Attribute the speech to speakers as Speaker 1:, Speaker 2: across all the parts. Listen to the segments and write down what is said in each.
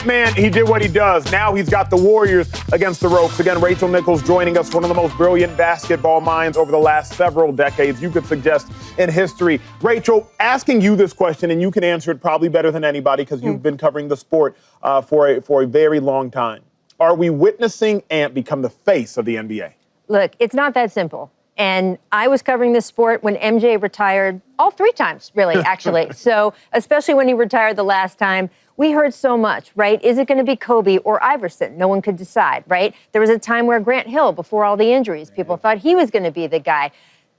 Speaker 1: Man, he did what he does. Now he's got the Warriors against the ropes. Again, Rachel Nichols joining us, one of the most brilliant basketball minds over the last several decades, you could suggest, in history. Rachel, asking you this question, and you can answer it probably better than anybody because you've been covering the sport for a very long time. Are we witnessing Ant become the face of the NBA?
Speaker 2: Look, it's not that simple. And I was covering this sport when MJ retired all 3 times, really, actually. So especially when he retired the last time, we heard so much, right? Is it going to be Kobe or Iverson? No one could decide, right? There was a time where Grant Hill, before all the injuries, people thought he was going to be the guy.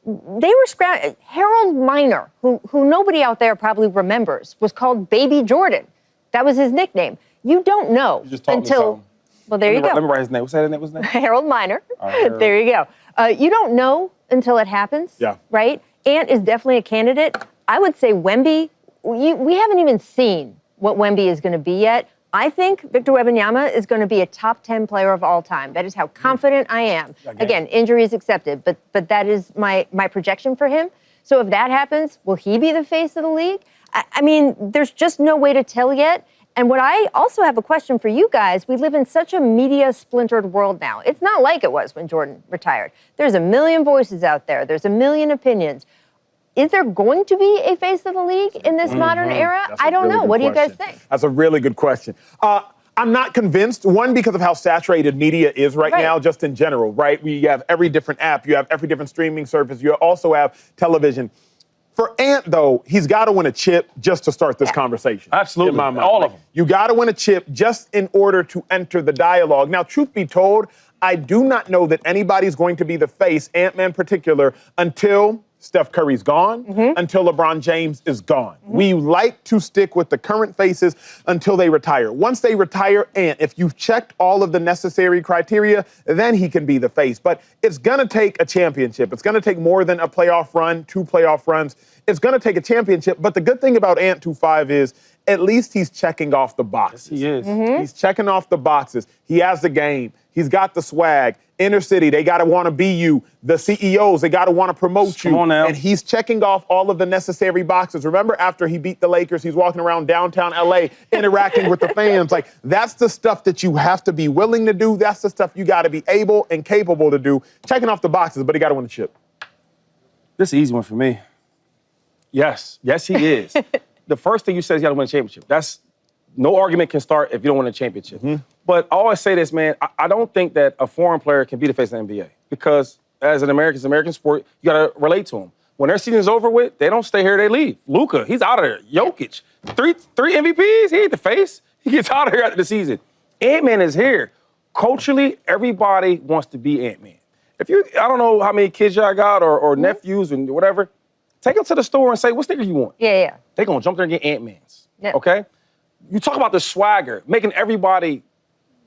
Speaker 2: They were scrounging. Harold Miner, who nobody out there probably remembers, was called Baby Jordan. That was his nickname. You don't know until... Well, there you go.
Speaker 3: Let me write his name. What's that name?
Speaker 2: Harold Miner.
Speaker 3: Harold.
Speaker 2: There you go. You don't know until it happens, right? Ant is definitely a candidate. I would say Wemby, we haven't even seen what Wemby is going to be yet. I think Victor Wembanyama is going to be a top 10 player of all time. That is how confident I am. Again, injuries accepted, but that is my projection for him. So if that happens, will he be the face of the league? I mean, there's just no way to tell yet. And what I also have a question for you guys, we live in such a media-splintered world now. It's not like it was when Jordan retired. There's a million voices out there. There's a million opinions. Is there going to be a face of the league in this modern era? I don't know. What do you guys think?
Speaker 1: That's a really good question. I'm not convinced, one, because of how saturated media is right now, just in general, right? We have every different app. You have every different streaming service. You also have television. For Ant, though, he's got to win a chip just to start this conversation.
Speaker 3: Absolutely.
Speaker 1: In my mind.
Speaker 3: All of them.
Speaker 1: You got to win a chip just in order to enter the dialogue. Now, truth be told, I do not know that anybody's going to be the face, Ant-Man in particular, until Steph Curry's gone, until LeBron James is gone. We like to stick with the current faces until they retire. Once they retire, Ant, if you've checked all of the necessary criteria, then he can be the face. But it's going to take a championship. It's going to take more than a playoff run, 2 playoff runs. It's going to take a championship. But the good thing about Ant 2.5 is at least he's checking off the boxes.
Speaker 3: Yes, he is.
Speaker 1: He's checking off the boxes. He has the game. He's got the swag. Inner city, they got to want to be you. The CEOs, they got to want to promote you.
Speaker 3: Come on now.
Speaker 1: And he's checking off all of the necessary boxes. Remember, after he beat the Lakers, he's walking around downtown LA interacting with the fans. Like, that's the stuff that you have to be willing to do. That's the stuff you got to be able and capable to do. Checking off the boxes, but he got to win the chip.
Speaker 3: This is an easy one for me. Yes, he is. The first thing you said is you got to win a championship. That's no argument can start if you don't win a championship. But I always say this, man, I don't think that a foreign player can be the face of the NBA because as an American, it's an American sport, you got to relate to them. When their season's over with, they don't stay here, they leave. Luka, he's out of there. Jokic, three MVPs, he ain't the face. He gets out of here after the season. Ant-Man is here. Culturally, everybody wants to be Ant-Man. If you, I don't know how many kids y'all got or nephews and whatever, take them to the store and say, what sneaker you want?
Speaker 2: Yeah.
Speaker 3: They're going to jump there and get Ant-Mans,
Speaker 2: Yep.
Speaker 3: okay? You talk about the swagger, making everybody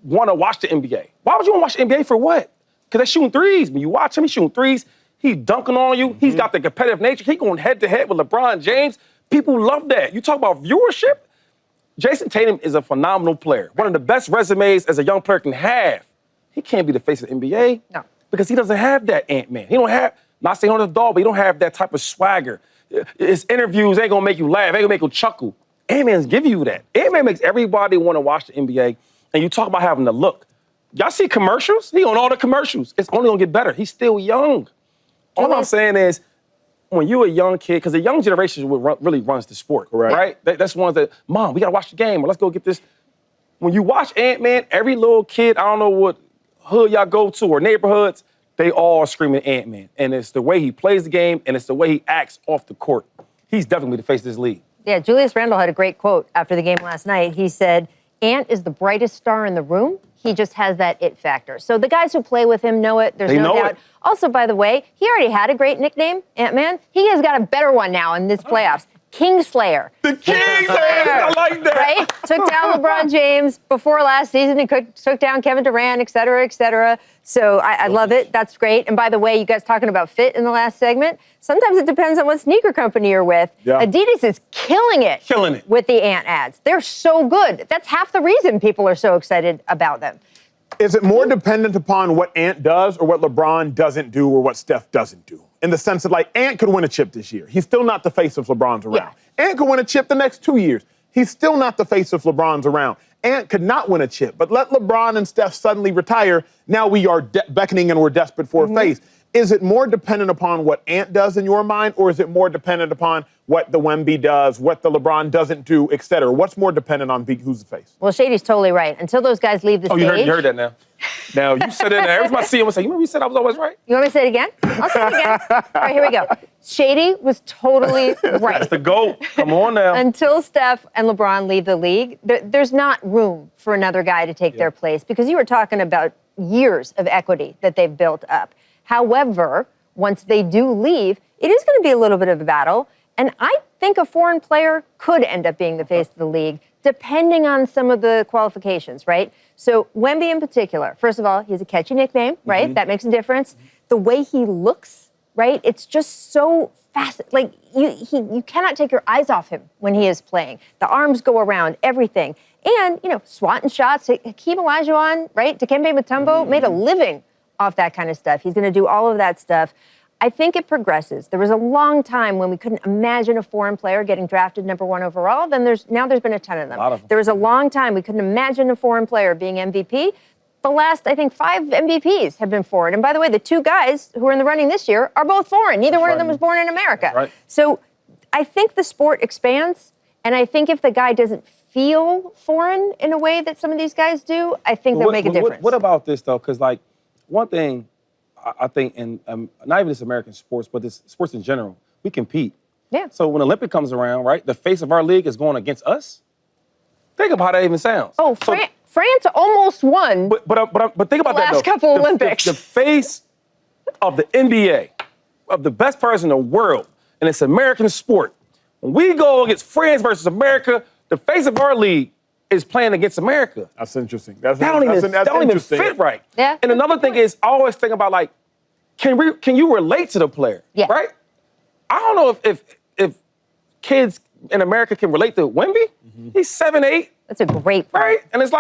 Speaker 3: want to watch the NBA. Why would you want to watch the NBA for what? Because they're shooting threes. When you watch him, he's shooting threes. He's dunking on you. He's got the competitive nature. He's going head-to-head with LeBron James. People love that. You talk about viewership. Jason Tatum is a phenomenal player. One of the best resumes as a young player can have. He can't be the face of the NBA.
Speaker 2: No.
Speaker 3: Because he doesn't have that Ant-Man. He don't have, not saying on the dog, but he don't have that type of swagger. His interviews ain't going to make you laugh. Ain't going to make you chuckle. Ant-Man's give you that. Ant-Man makes everybody want to watch the NBA. And you talk about having the look. Y'all see commercials? He on all the commercials. It's only going to get better. He's still young. All I'm saying is, when you're a young kid, because the young generation really runs the sport, right? That's the ones that, Mom, we got to watch the game, or let's go get this. When you watch Ant-Man, every little kid, I don't know what hood y'all go to or neighborhoods, they all are screaming Ant-Man. And it's the way he plays the game, and it's the way he acts off the court. He's definitely the face of this league.
Speaker 2: Yeah, Julius Randle had a great quote after the game last night. He said, Ant is the brightest star in the room. He just has that it factor. So the guys who play with him know it. There's no doubt. Also, by the way, he already had a great nickname, Ant-Man. He has got a better one now in this playoffs. Kingslayer.
Speaker 3: The Kingslayer! I like that.
Speaker 2: Right? Took down LeBron James before last season. He took down Kevin Durant, et cetera, et cetera. So I love it. That's great. And by the way, you guys talking about fit in the last segment. Sometimes it depends on what sneaker company you're with. Yeah. Adidas is killing it with the Ant ads. They're so good. That's half the reason people are so excited about them.
Speaker 1: Is it more dependent upon what Ant does or what LeBron doesn't do or what Steph doesn't do? In the sense that, like, Ant could win a chip this year. He's still not the face of LeBron's around. Ant could win a chip the next 2 years. He's still not the face of LeBron's around. Ant could not win a chip. But let LeBron and Steph suddenly retire. Now we are beckoning and we're desperate for a face. Is it more dependent upon what Ant does in your mind, or is it more dependent upon what the Wemby does, what the LeBron doesn't do, et cetera? What's more dependent on who's the face?
Speaker 2: Well, Shady's totally right. Until those guys leave the stage.
Speaker 3: You heard that now. Now, you said it there. Everybody see him and say, you remember you said I was always right?
Speaker 2: You want me to say it again? I'll say it again. All right, here we go. Shady was totally right.
Speaker 3: That's the GOAT. Come on now.
Speaker 2: Until Steph and LeBron leave the league, there's not room for another guy to take their place, because you were talking about years of equity that they've built up. However, once they do leave, it is going to be a little bit of a battle. And I think a foreign player could end up being the face of the league, depending on some of the qualifications, right? So Wemby in particular, first of all, he has a catchy nickname, right? That makes a difference. The way he looks, right? It's just so fast. Like, you cannot take your eyes off him when he is playing. The arms go around, everything. And, swatting shots. Hakeem Olajuwon, right? Dikembe Mutombo made a living off that kind of stuff. He's going to do all of that stuff. I think it progresses. There was a long time when we couldn't imagine a foreign player getting drafted #1 overall. Now there's been a ton of them. There was a long time we couldn't imagine a foreign player being MVP. The last, I think, 5 MVPs have been foreign. And by the way, the 2 guys who are in the running this year are both foreign. Neither one of them was born in America.
Speaker 3: Right.
Speaker 2: So I think the sport expands. And I think if the guy doesn't feel foreign in a way that some of these guys do, I think they'll make a difference.
Speaker 3: What about this, though? Because, one thing I think in not even this American sports, but this sports in general, we compete.
Speaker 2: Yeah.
Speaker 3: So when Olympic comes around, right, the face of our league is going against us. Think about how that even sounds.
Speaker 2: Oh, France almost won.
Speaker 3: But think about that, though.
Speaker 2: Last couple Olympics.
Speaker 3: The face of the NBA, of the best person in the world, and it's American sport. When we go against France versus America, the face of our league is playing against America.
Speaker 1: That's interesting.
Speaker 3: That don't even fit right.
Speaker 2: Yeah.
Speaker 3: And another thing is, I always think about, can you relate to the player?
Speaker 2: Yeah.
Speaker 3: Right? I don't know if kids in America can relate to Wemby. He's 7'8".
Speaker 2: That's a great point.
Speaker 3: Right? And it's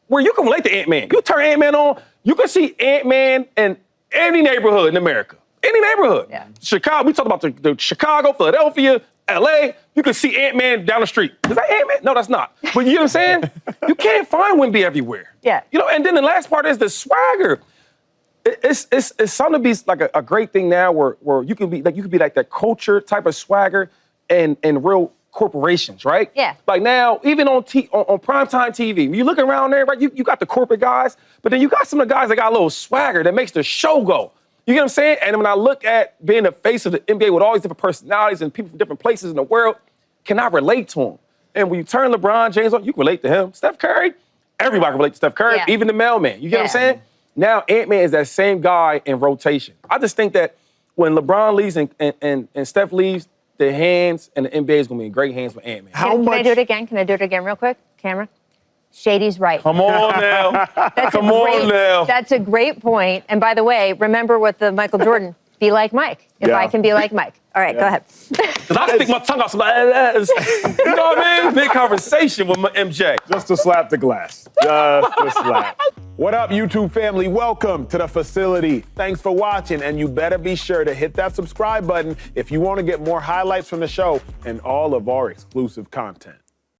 Speaker 3: where you can relate to Ant-Man. You turn Ant-Man on, you can see Ant-Man in any neighborhood in America. Any neighborhood.
Speaker 2: Yeah.
Speaker 3: Chicago, we talk about the Chicago, Philadelphia, LA, you can see Ant-Man down the street. Is that Ant-Man? No, that's not. But you know what I'm saying? You can't find Wemby everywhere.
Speaker 2: Yeah.
Speaker 3: And then the last part is the swagger. It's something to be like a great thing now where you can be like that culture type of swagger and real corporations, right?
Speaker 2: Yeah.
Speaker 3: Like now, even on primetime TV, when you look around there, right, you got the corporate guys, but then you got some of the guys that got a little swagger that makes the show go. You get what I'm saying? And when I look at being the face of the NBA with all these different personalities and people from different places in the world, can I relate to them? And when you turn LeBron James on, you can relate to him. Steph Curry, everybody can relate to Steph Curry, even the mailman. You get what I'm saying? Now Ant-Man is that same guy in rotation. I just think that when LeBron leaves and Steph leaves, the hands and the NBA is going to be in great hands with Ant-Man.
Speaker 2: Can I do it again? Can I do it again real quick? Camera? Shady's right.
Speaker 3: Come on now. Come on now.
Speaker 2: That's a great point. And by the way, remember what the Michael Jordan, be like Mike, if I can be like Mike. All right, go ahead.
Speaker 3: Because I stick my tongue out, you know what I mean? Big conversation with my MJ.
Speaker 1: Just to slap the glass. Just to slap. What up, YouTube family? Welcome to the facility. Thanks for watching, and you better be sure to hit that subscribe button if you want to get more highlights from the show and all of our exclusive content.